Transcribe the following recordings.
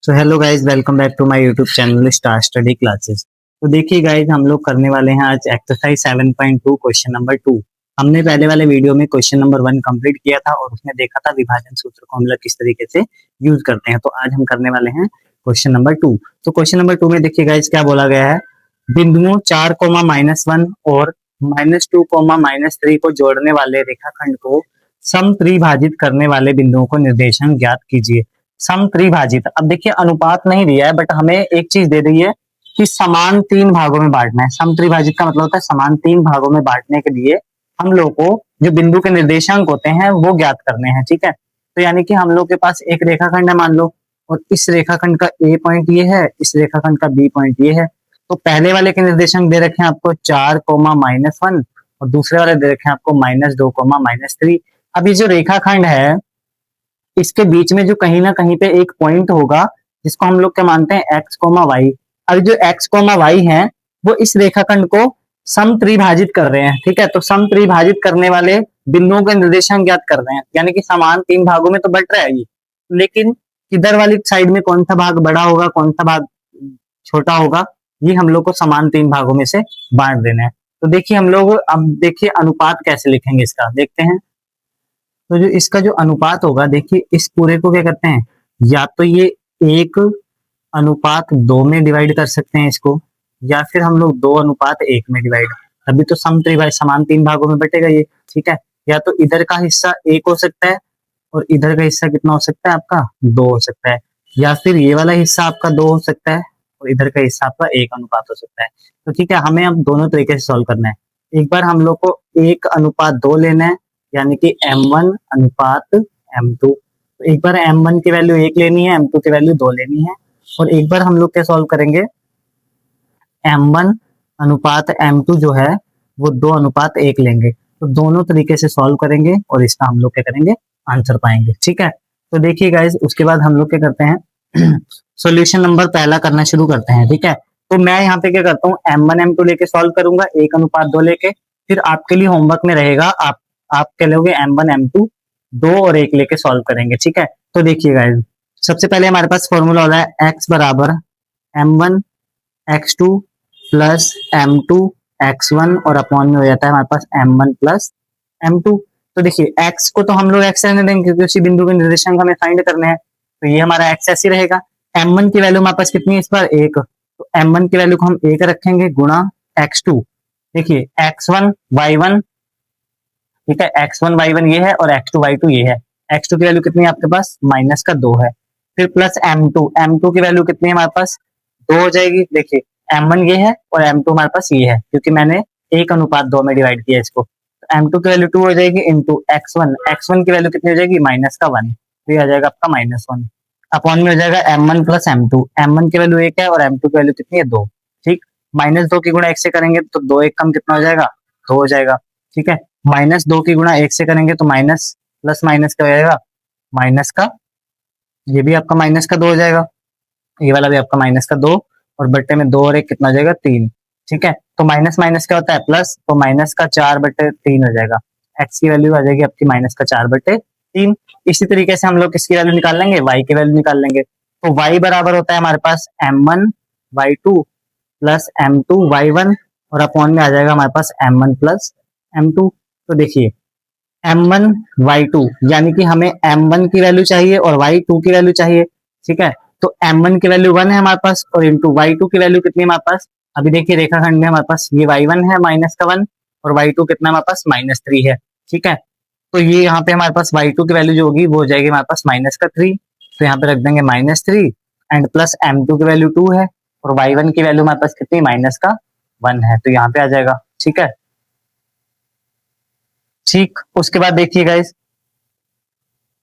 So hello guys, welcome back to my YouTube channel Star Study classes. तो देखिए guys, हम लोग करने वाले हैं आज एक्सरसाइज 7.2 क्वेश्चन नंबर 2। हमने पहले वाले वीडियो में क्वेश्चन नंबर 1 कंप्लीट किया था और उसमें देखा था विभाजन सूत्र को हम लोग किस तरीके से यूज करते हैं। तो आज हम करने वाले हैं क्वेश्चन नंबर 2। तो क्वेश्चन नंबर 2 में देखिए गाइज क्या बोला गया है। बिंदुओं 4, -1 और -2, -3 को जोड़ने वाले रेखाखंड को समत्रिभाजित करने वाले बिंदुओं को निर्देशांक ज्ञात कीजिए। समत्रिभाजित, अब देखिए अनुपात नहीं दिया है बट हमें एक चीज दे रही है कि समान 3 भागों में बांटना है। समत्रिभाजित का मतलब होता है समान 3 भागों में बांटने के लिए हम लोग को जो बिंदु के निर्देशांक होते हैं वो ज्ञात करने हैं। ठीक है, तो यानी कि हम लोग के पास एक रेखाखंड है मान लो, और इस रेखाखंड का ए पॉइंट ये है, इस रेखाखंड का बी पॉइंट ये है। तो पहले वाले के निर्देशांक दे रखे हैं आपको 4, -1 और दूसरे वाले दे रखे हैं आपको -2, -3। अब ये जो रेखाखंड है इसके बीच में जो कहीं ना कहीं पे एक पॉइंट होगा जिसको हम लोग क्या मानते हैं x, y। अब जो x, y है वो इस रेखाखंड को समत्रिभाजित कर रहे हैं। ठीक है, तो समत्रिभाजित करने वाले बिंदुओं का निर्देशांक ज्ञात कर रहे हैं, यानी कि समान 3 भागों में तो बट रहा है ये, लेकिन किधर वाली साइड में कौन सा भाग बड़ा होगा कौन सा भाग छोटा होगा, ये हम लोग को समान 3 भागों में से बांट देना है। तो देखिए हम लोग अब देखिए अनुपात कैसे लिखेंगे इसका देखते हैं। तो जो इसका जो अनुपात होगा, देखिए इस पूरे को क्या करते हैं, या तो ये 1:2 में डिवाइड कर सकते हैं इसको, या फिर हम लोग 2:1 में डिवाइड। अभी तो समत्रिभाजित समान 3 भागों में बटेगा ये। ठीक है, या तो इधर का हिस्सा 1 हो सकता है और इधर का हिस्सा कितना हो सकता है आपका 2 हो सकता है, या फिर ये वाला हिस्सा आपका 2 हो सकता है और इधर का हिस्सा आपका 1 अनुपात हो सकता है। तो ठीक है, हमें अब दोनों तरीके से सॉल्व करना है। एक बार हम लोग को 1:2 लेना है, यानी कि m1:m2। तो एक बार m1 की वैल्यू 1 लेनी है, m2 की वैल्यू 2 लेनी है, और एक बार हम लोग क्या सॉल्व करेंगे, m1:m2 जो है वो 2:1 लेंगे। तो दोनों तरीके से सॉल्व करेंगे और इसका हम लोग क्या करेंगे, आंसर पाएंगे। ठीक है, तो देखिए गाइज उसके बाद हम लोग क्या करते हैं सॉल्यूशन नंबर पहला करना शुरू करते हैं। ठीक है, तो मैं यहाँ पे क्या करता हूँ, m1 m2 लेके सॉल्व करूंगा 1:2 लेके। फिर आपके लिए होमवर्क में रहेगा, आप क्या लोगे, m1 m2 2 और 1 लेके सॉल्व करेंगे। ठीक है, तो देखिए गाइज सबसे पहले हमारे पास फॉर्मूला होता है x बराबर m1 x2 plus m2 x1 और अपॉन में हो जाता है हमारे पास m1 प्लस m2। तो देखिए x को तो हम लोग x रहने देंगे क्योंकि उसी बिंदु के निर्देशांक हमें फाइंड करने हैं, तो ये हमारा x ऐसे रहेगा। m1 की वैल्यू हमारे पास कितनी है इस बार 1, तो m1 की वैल्यू को हम 1 रखेंगे गुणा x2। देखिए x1 y1, ठीक है, x1 y1 ये है और x2 y2 ये है। x2 की वैल्यू कितनी है आपके पास -2 है। फिर प्लस m2 की वैल्यू कितनी है हमारे पास 2 हो जाएगी। देखिए m1 ये है और m2 हमारे पास ये है, क्योंकि मैंने 1:2 में डिवाइड किया इसको। तो m2 की वैल्यू 2 हो जाएगी इंटू x1 की वैल्यू कितनी हो जाएगी -1, तो ये आ जाएगा आपका -1 अपॉन में हो जाएगा m1 प्लस m1 की वैल्यू 1 है और m2 की वैल्यू कितनी है 2। ठीक, -2 की गुणा 1 से करेंगे तो 2 1 कम कितना हो जाएगा 2 हो जाएगा। ठीक है, -2 की गुणा 1 से करेंगे तो माइनस प्लस माइनस क्या हो जाएगा माइनस का, ये भी आपका -2 हो जाएगा, ये वाला भी आपका -2, और बट्टे में 2 और 1 कितना हो जाएगा 3। ठीक है, तो माइनस माइनस क्या होता है प्लस, तो -4/3 हो जाएगा। x की वैल्यू आ जाएगी आपकी -4/3। इसी तरीके से हम लोग किसकी वैल्यू निकाल लेंगे, y की वैल्यू निकाल लेंगे। तो y बराबर होता है हमारे पास m1 y2 plus m2 y1 और अपॉन में आ जाएगा हमारे पास m1 प्लस m2। तो देखिए m1 y2 यानी कि हमें m1 की वैल्यू चाहिए और y2 की वैल्यू चाहिए। ठीक है, तो m1 की वैल्यू 1 है हमारे पास और इंटू y2 की वैल्यू कितनी है हमारे पास, अभी देखिए रेखाखंड में हमारे पास ये y1 है -1 और y2 कितना हमारे पास -3 है। ठीक है, तो ये यहाँ पे हमारे पास y2 की वैल्यू जो होगी वो हो जाएगी हमारे पास -3, तो यहाँ पे रख देंगे -3 एंड प्लस m2 की वैल्यू 2 है और y1 की वैल्यू हमारे पास कितनी -1 है, तो यहाँ पे आ जाएगा। ठीक है, ठीक, उसके बाद देखिए गाइस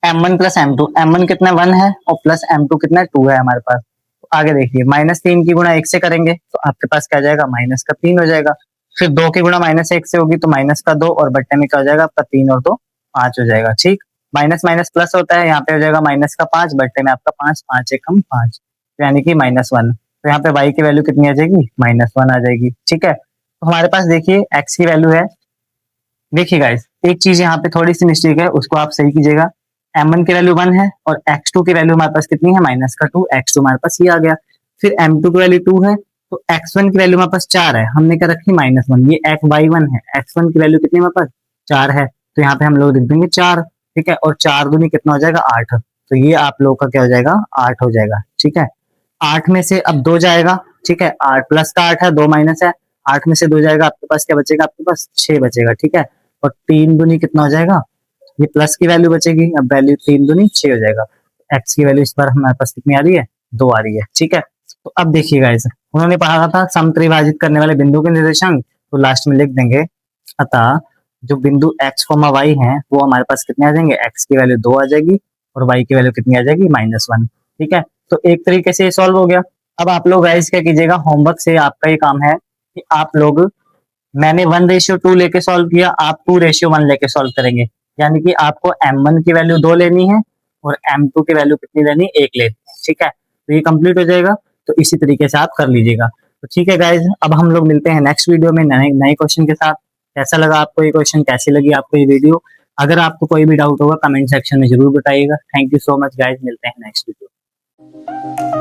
m1 प्लस m1 कितना 1 है और प्लस m2 कितना 2 है हमारे पास। तो आगे देखिए -3 की गुणा 1 से करेंगे तो आपके पास क्या जाएगा -3 हो जाएगा। फिर 2 की गुणा -1 से होगी तो -2 और बट्टे में क्या हो जाएगा आपका 3 और 2 5 हो जाएगा। ठीक, माइनस माइनस प्लस होता है, यहाँ पे हो जाएगा -5 बट्टे में आपका 5, 5 एकम 5, तो यानी कि -1। तो यहाँ पे y की वैल्यू कितनी आ जाएगी -1 आ जाएगी। ठीक है, तो हमारे पास देखिए x की वैल्यू है, देखिए गाइस एक चीज यहाँ पे थोड़ी सी मिस्टेक है उसको आप सही कीजिएगा। m1 की वैल्यू 1 है और x2 की वैल्यू हमारे पास कितनी है -2, x2 हमारे पास ये आ गया। फिर m2 की वैल्यू 2 है तो x1 की वैल्यू हमारे पास 4 है, हमने क्या रखी -1, ये y1 है, x1 की वैल्यू कितनी हमारे पास 4 है, तो यहाँ पे हम लोग लिख देंगे 4, ठीक है। और 4 दूनी कितना हो जाएगा 8, तो ये आप लोगों का क्या हो जाएगा 8 हो जाएगा, ठीक है। 8 में से अब 2 जाएगा, ठीक है, 8 प्लस का 8 है, 2 माइनस है, 8 में से 2 जाएगा, आपके पास क्या बचेगा, आपके पास 6 बचेगा, ठीक है। और 3 दूनी कितना हो जाएगा, ये प्लस की वैल्यू बचेगी, अब वैल्यू 3 दूनी 6 हो जाएगा। एक्स की वैल्यू इस बार हमारे पास कितनी आ रही है 2 आ रही है, ठीक है। तो अब देखिएगा इसे, उन्होंने पढ़ा था समत्रिभाजित करने वाले बिंदु के निर्देशांक, तो लास्ट में लिख देंगे अतः जो बिंदु x, y है वो हमारे पास कितने आ जाएंगे, x की वैल्यू 2 आ जाएगी और y की वैल्यू कितनी आ जाएगी -1, ठीक है। तो एक तरीके से ये सॉल्व हो गया। अब आप लोग गाइस क्या कीजिएगा, होमवर्क से आपका ये काम है कि आप लोग, मैंने 1:2 लेके सॉल्व किया, आप 2:1 लेके सॉल्व करेंगे, यानी कि आपको m1 की वैल्यू 2 लेनी है और m2 की वैल्यू कितनी लेनी है 1 लेनी है, ठीक है। तो ये कंप्लीट हो जाएगा, तो इसी तरीके से आप कर लीजिएगा। तो ठीक है गाइज, अब हम लोग मिलते हैं नेक्स्ट वीडियो में नए नए क्वेश्चन के साथ। कैसा लगा आपको ये क्वेश्चन, कैसी लगी आपको ये वीडियो, अगर आपको कोई भी डाउट होगा कमेंट सेक्शन में जरूर बताइएगा। Thank you so much guys, मिलते हैं नेक्स्ट वीडियो।